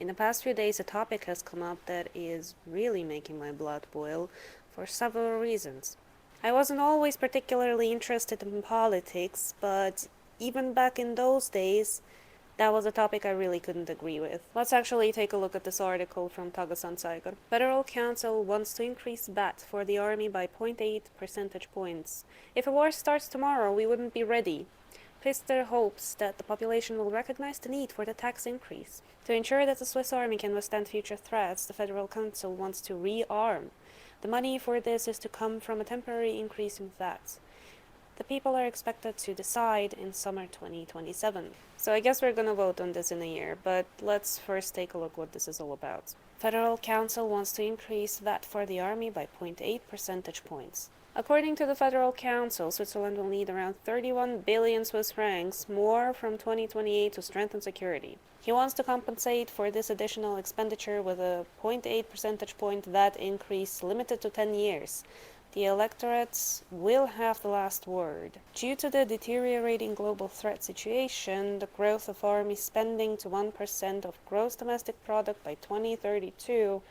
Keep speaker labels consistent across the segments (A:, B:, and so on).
A: In the past few days, a topic has come up that is really making my blood boil for several reasons. I wasn't always particularly interested in politics, but even back in those days, that was a topic I really couldn't agree with. Let's actually take a look at this article from Tagesanzeiger. Federal Council wants to increase VAT for the army by 0.8 percentage points. If a war starts tomorrow, we wouldn't be ready. Pfister hopes that the population will recognize the need for the tax increase. To ensure that the Swiss army can withstand future threats, the Federal Council wants to rearm. The money for this is to come from a temporary increase in VAT. The people are expected to decide in summer 2027. So I guess we're gonna vote on this in a year, but let's first take a look what this is all about. Federal Council wants to increase VAT for the army by 0.8 percentage points. According to the Federal Council, Switzerland will need around 31 billion Swiss francs more from 2028 to strengthen security. He wants to compensate for this additional expenditure with a 0.8 percentage point VAT increase limited to 10 years. The electorates will have the last word. Due to the deteriorating global threat situation, the growth of army spending to 1% of gross domestic product by 2032,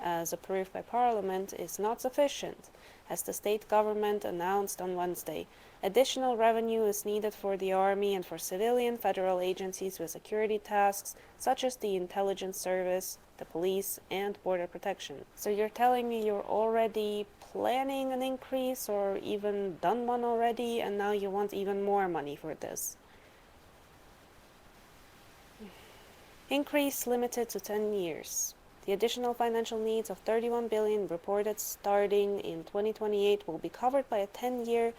A: as approved by Parliament, is not sufficient, as the state government announced on Wednesday. Additional revenue is needed for the army and for civilian federal agencies with security tasks, such as the intelligence service, the police, and border protection. So you're telling me you're already planning an increase or even done one already, and now you want even more money for this? Increase limited to 10 years. The additional financial needs of 31 billion reported starting in 2028 will be covered by a 10-year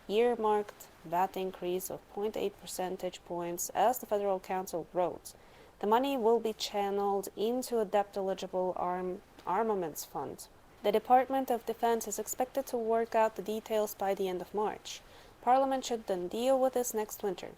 A: earmarked VAT increase of 0.8 percentage points, as the Federal Council wrote. The money will be channeled into a debt-eligible armaments fund. The Department of Defense is expected to work out the details by the end of March. Parliament should then deal with this next winter.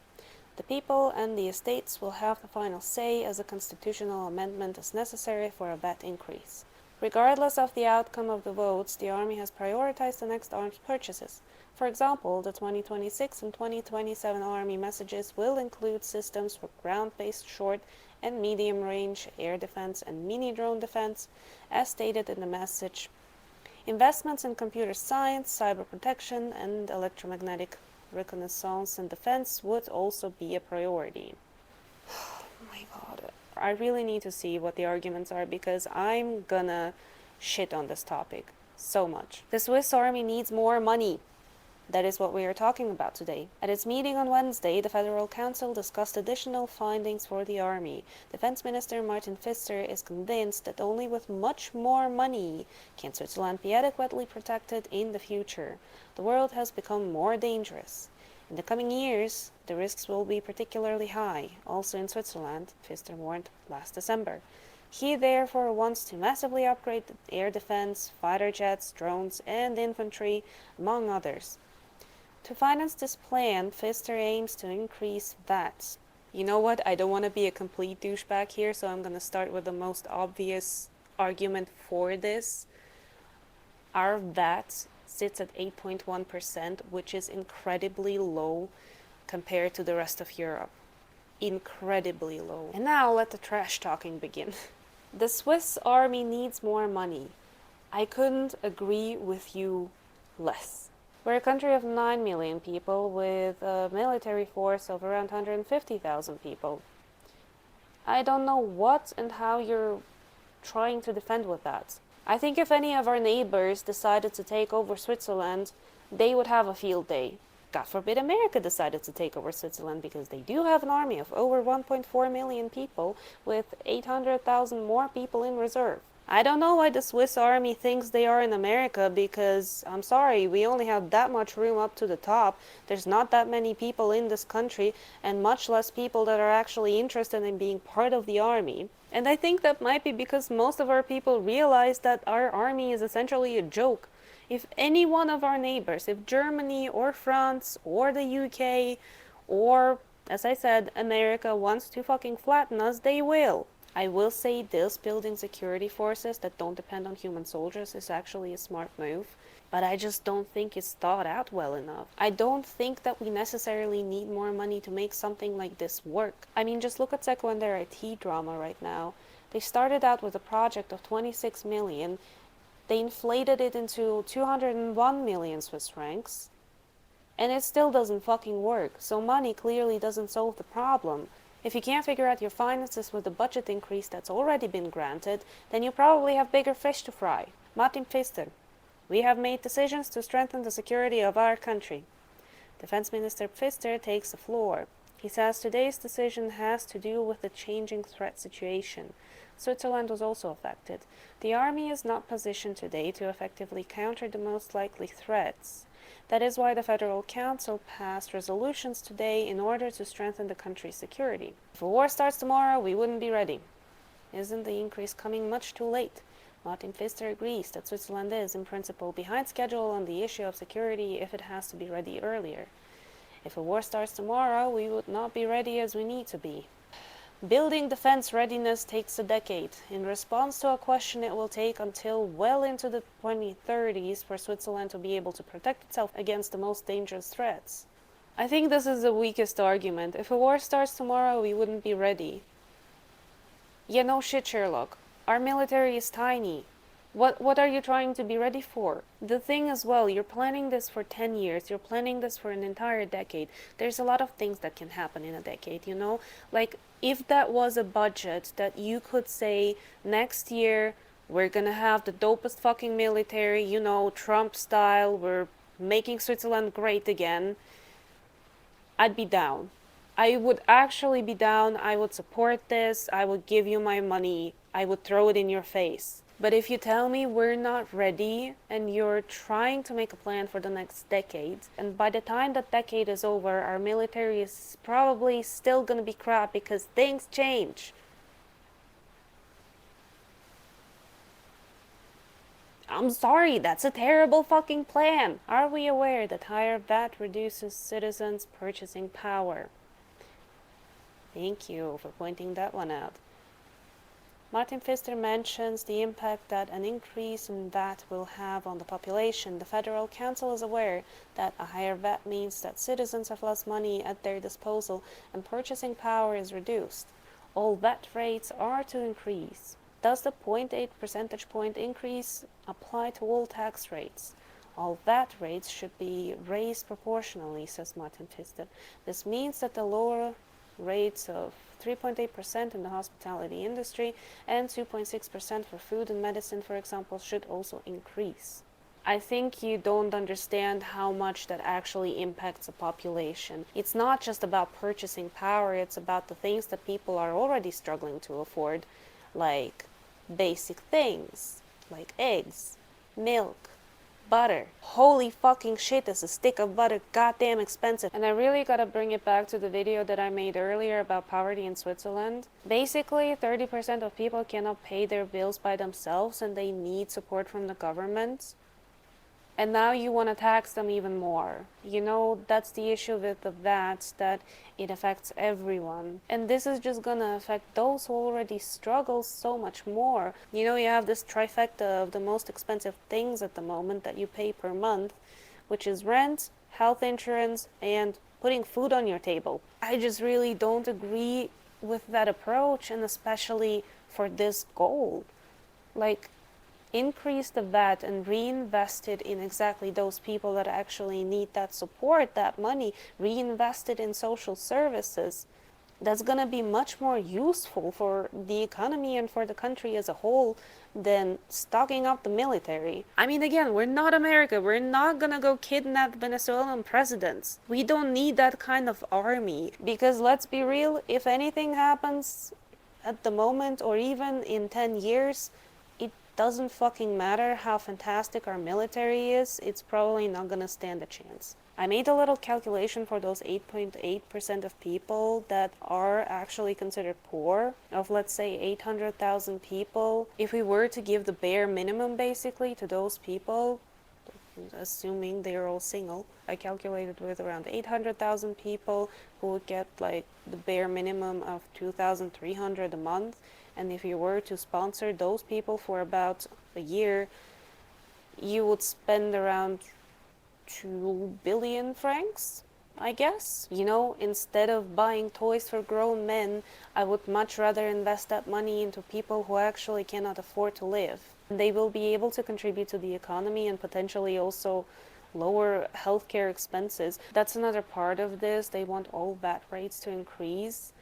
A: The people and the estates will have the final say, as a constitutional amendment is necessary for a VAT increase. Regardless of the outcome of the votes, the Army has prioritized the next arms purchases. For example, the 2026 and 2027 Army messages will include systems for ground-based short and medium-range air defense and mini-drone defense, as stated in the message. Investments in computer science, cyber protection, and electromagnetic reconnaissance and defense would also be a priority. Oh my god. I really need to see what the arguments are, because I'm gonna shit on this topic so much. The Swiss army needs more money. That is what we are talking about today. At its meeting on Wednesday, the Federal Council discussed additional findings for the army. Defense Minister Martin Pfister is convinced that only with much more money can Switzerland be adequately protected in the future. The world has become more dangerous. In the coming years, the risks will be particularly high, also in Switzerland, Pfister warned last December. He therefore wants to massively upgrade air defense, fighter jets, drones, and infantry, among others. To finance this plan, Pfister aims to increase VAT. You know what? I don't want to be a complete douchebag here, so I'm going to start with the most obvious argument for this. Our VAT sits at 8.1%, which is incredibly low compared to the rest of Europe. Incredibly low. And now let the trash talking begin. The Swiss army needs more money. I couldn't agree with you less. We're a country of 9 million people with a military force of around 150,000 people. I don't know what and how you're trying to defend with that. I think if any of our neighbors decided to take over Switzerland, they would have a field day. God forbid America decided to take over Switzerland, because they do have an army of over 1.4 million people with 800,000 more people in reserve. I don't know why the Swiss army thinks they are in America, because, I'm sorry, we only have that much room up to the top. There's not that many people in this country, and much less people that are actually interested in being part of the army. And I think that might be because most of our people realize that our army is essentially a joke. If any one of our neighbors, if Germany or France or the UK or, as I said, America wants to fucking flatten us, they will. I will say this: building security forces that don't depend on human soldiers is actually a smart move, but I just don't think it's thought out well enough. I don't think that we necessarily need more money to make something like this work. I mean, just look at Seco and their IT drama right now. They started out with a project of 26 million, they inflated it into 201 million Swiss francs, and it still doesn't fucking work. So money clearly doesn't solve the problem. If you can't figure out your finances with the budget increase that's already been granted, then you probably have bigger fish to fry. Martin Pfister: we have made decisions to strengthen the security of our country. Defense Minister Pfister takes the floor. He says today's decision has to do with the changing threat situation. Switzerland was also affected. The army is not positioned today to effectively counter the most likely threats. That is why the Federal Council passed resolutions today in order to strengthen the country's security. If a war starts tomorrow, we wouldn't be ready. Isn't the increase coming much too late? Martin Pfister agrees that Switzerland is, in principle, behind schedule on the issue of security if it has to be ready earlier. If a war starts tomorrow, we would not be ready as we need to be. Building defense readiness takes a decade. In response to a question, it will take until well into the 2030s for Switzerland to be able to protect itself against the most dangerous threats. I think this is the weakest argument. If a war starts tomorrow, we wouldn't be ready. Yeah, no shit, Sherlock. Our military is tiny. What are you trying to be ready for? The thing as well, you're planning this for 10 years, you're planning this for an entire decade. There's a lot of things that can happen in a decade, you know? Like, if that was a budget that you could say, next year, we're gonna have the dopest fucking military, you know, Trump style, we're making Switzerland great again, I'd be down. I would actually be down, I would support this, I would give you my money, I would throw it in your face. But if you tell me we're not ready and you're trying to make a plan for the next decade, and by the time that decade is over, our military is probably still gonna be crap because things change. I'm sorry, that's a terrible fucking plan. Are we aware that higher VAT reduces citizens' purchasing power? Thank you for pointing that one out. Martin Pfister mentions the impact that an increase in VAT will have on the population. The Federal Council is aware that a higher VAT means that citizens have less money at their disposal and purchasing power is reduced. All VAT rates are to increase. Does the 0.8 percentage point increase apply to all tax rates? All VAT rates should be raised proportionally, says Martin Pfister. This means that the lower rates of 3.8% in the hospitality industry and 2.6% for food and medicine, for example, should also increase. I think you don't understand how much that actually impacts a population. It's not just about purchasing power, it's about the things that people are already struggling to afford, like basic things, like eggs, milk, butter. Holy fucking shit, is a stick of butter goddamn expensive. And I really gotta bring it back to the video that I made earlier about poverty in Switzerland. Basically, 30% of people cannot pay their bills by themselves and they need support from the government. And now you want to tax them even more. You know, that's the issue with the VAT, that it affects everyone. And this is just gonna affect those who already struggle so much more. You know, you have this trifecta of the most expensive things at the moment that you pay per month, which is rent, health insurance, and putting food on your table. I just really don't agree with that approach, and especially for this goal. Like, increase the VAT and reinvest it in exactly those people that actually need that support, that money, reinvest it in social services. That's gonna be much more useful for the economy and for the country as a whole than stocking up the military. I mean, again, we're not America. We're not gonna go kidnap Venezuelan presidents. We don't need that kind of army. Because let's be real, if anything happens at the moment or even in 10 years, doesn't fucking matter how fantastic our military is, it's probably not gonna stand a chance. I made a little calculation for those 8.8% of people that are actually considered poor, of let's say 800,000 people. If we were to give the bare minimum basically to those people, assuming they're all single, I calculated with around 800,000 people who would get like the bare minimum of 2,300 a month. And if you were to sponsor those people for about a year, you would spend around 2 billion francs, I guess. You know, instead of buying toys for grown men, I would much rather invest that money into people who actually cannot afford to live. They will be able to contribute to the economy and potentially also lower healthcare expenses. That's another part of this. They want all VAT rates to increase,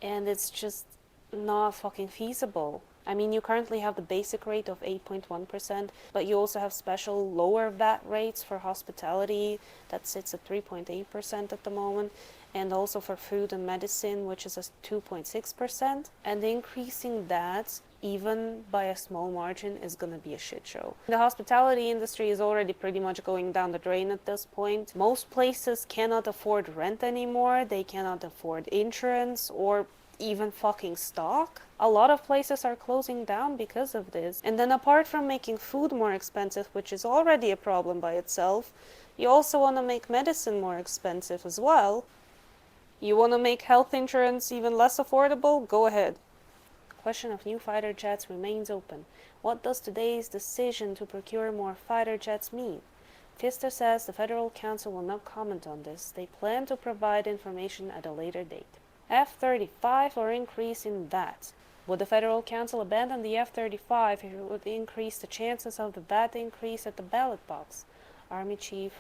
A: and it's just not fucking feasible. I mean, you currently have the basic rate of 8.1%, but you also have special lower VAT rates for hospitality that sits at 3.8% at the moment, and also for food and medicine, which is at 2.6%. And increasing that, even by a small margin, is going to be a shit show. The hospitality industry is already pretty much going down the drain at this point. Most places cannot afford rent anymore, they cannot afford insurance or even fucking stock. A lot of places are closing down because of this. And then apart from making food more expensive, which is already a problem by itself, you also want to make medicine more expensive as well. You want to make health insurance even less affordable? Go ahead. The question of new fighter jets remains open. What does today's decision to procure more fighter jets mean? Pfister says the Federal Council will not comment on this. They plan to provide information at a later date. F-35 or increase in VAT. Would the Federal Council abandon the F-35 if it would increase the chances of the VAT increase at the ballot box? Army Chief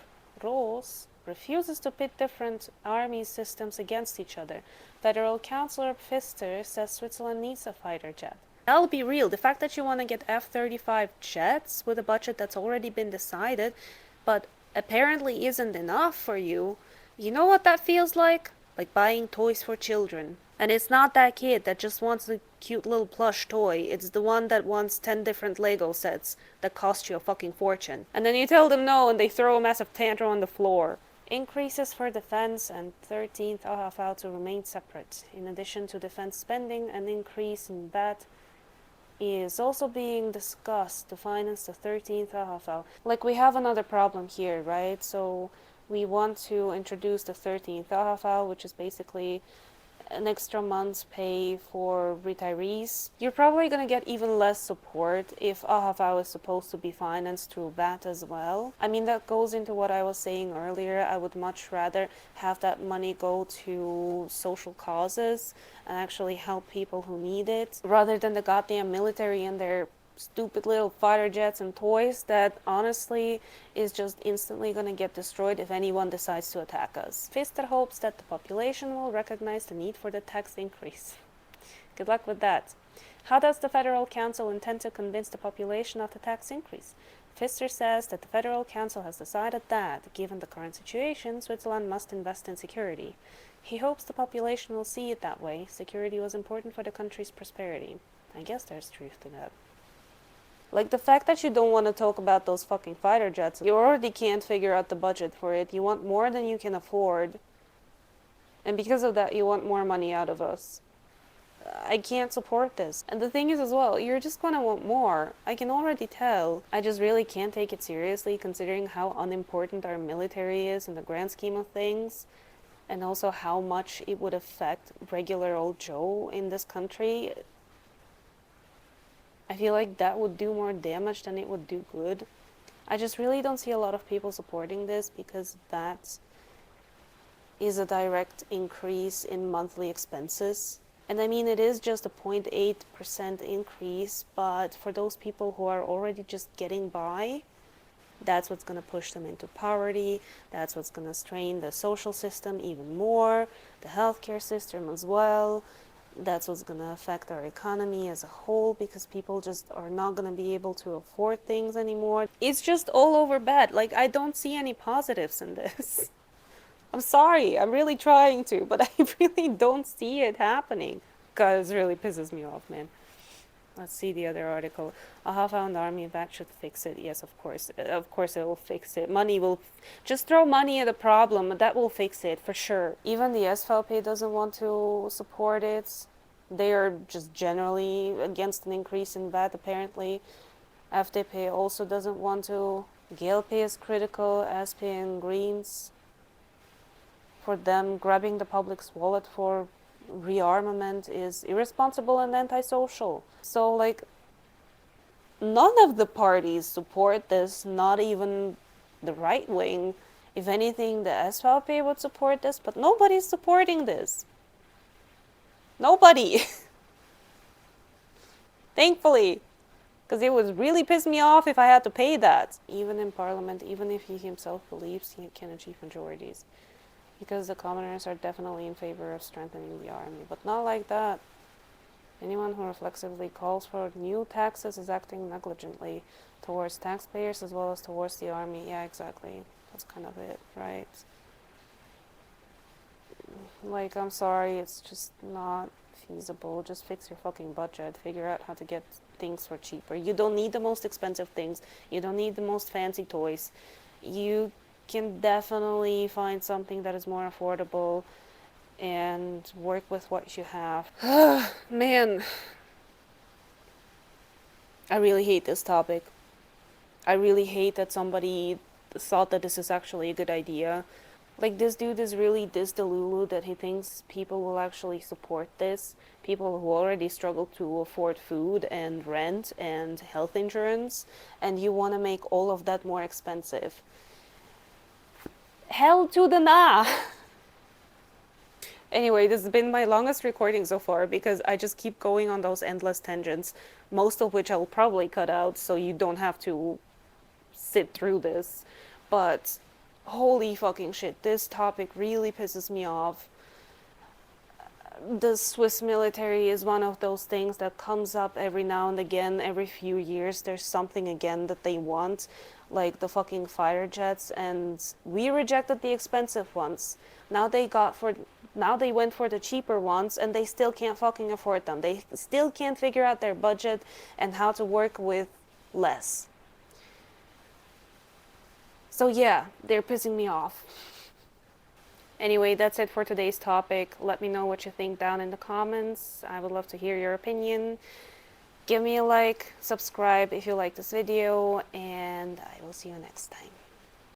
A: Ross refuses to pit different army systems against each other. Federal Councillor Pfister says Switzerland needs a fighter jet. I'll be real, the fact that you want to get F-35 jets with a budget that's already been decided, but apparently isn't enough for you, you know what that feels like? Like buying toys for children. And it's not that kid that just wants a cute little plush toy. It's the one that wants 10 different Lego sets that cost you a fucking fortune. And then you tell them no and they throw a massive tantrum on the floor. Increases for defense and 13th AHV to remain separate. In addition to defense spending, an increase in VAT is also being discussed to finance the 13th AHV. Like, we have another problem here, right? So we want to introduce the 13th AHV, which is basically an extra month's pay for retirees. You're probably going to get even less support if AHV is supposed to be financed through VAT as well. I mean, that goes into what I was saying earlier. I would much rather have that money go to social causes and actually help people who need it, rather than the goddamn military and their stupid little fighter jets and toys that honestly is just instantly going to get destroyed if anyone decides to attack us. Pfister hopes that the population will recognize the need for the tax increase. Good luck with that. How does the Federal Council intend to convince the population of the tax increase? Pfister says that the Federal Council has decided that, given the current situation, Switzerland must invest in security. He hopes the population will see it that way. Security was important for the country's prosperity. I guess there's truth to that. Like, the fact that you don't want to talk about those fucking fighter jets, you already can't figure out the budget for it. You want more than you can afford. And because of that, you want more money out of us. I can't support this. And the thing is as well, you're just gonna want more. I can already tell. I just really can't take it seriously considering how unimportant our military is in the grand scheme of things. And also how much it would affect regular old Joe in this country. I feel like that would do more damage than it would do good. I just really don't see a lot of people supporting this because that is a direct increase in monthly expenses. And I mean, it is just a 0.8% increase, but for those people who are already just getting by, that's what's going to push them into poverty. That's what's going to strain the social system even more, the healthcare system as well. That's what's going to affect our economy as a whole because people just are not going to be able to afford things anymore. It's just all over bad. Like, I don't see any positives in this. I'm sorry, I'm really trying to, but I really don't see it happening. God, it really pisses me off, man. Let's see the other article. A half-hour army VAT should fix it. Yes, of course. Of course it will fix it. Money will... Just throw money at the problem. That will fix it, for sure. Even the SVP doesn't want to support it. They are just generally against an increase in VAT, apparently. FDP also doesn't want to. GLP is critical. SP and Greens. For them, grabbing the public's wallet for rearmament is irresponsible and antisocial. So, like, none of the parties support this, not even the right wing. If anything, the SVP would support this, but nobody's supporting this. Nobody. Thankfully. Because it would really piss me off if I had to pay that. Even in parliament, even if he himself believes he can achieve majorities. Because the commoners are definitely in favor of strengthening the army, but not like that. Anyone who reflexively calls for new taxes is acting negligently towards taxpayers as well as towards the army. Yeah, exactly. That's kind of it, right? Like, I'm sorry, it's just not feasible. Just fix your fucking budget. Figure out how to get things for cheaper. You don't need the most expensive things. You don't need the most fancy toys. You can definitely find something that is more affordable and work with what you have. Man, I really hate this topic. I really hate that somebody thought that this is actually a good idea. Like, this dude is really this delulu that he thinks people will actually support this. People who already struggle to afford food and rent and health insurance, and you want to make all of that more expensive. Hell to the nah! Anyway, this has been my longest recording so far because I just keep going on those endless tangents, most of which I will probably cut out so you don't have to sit through this. But holy fucking shit, this topic really pisses me off. The Swiss military is one of those things that comes up every now and again. Every few years there's something again that they want, like the fucking fighter jets, and we rejected the expensive ones. Now they went for the cheaper ones and they still can't fucking afford them. They still can't figure out their budget and how to work with less. So yeah, they're pissing me off. Anyway, that's it for today's topic. Let me know what you think down in the comments. I would love to hear your opinion. Give me a like, subscribe if you like this video, and I will see you next time.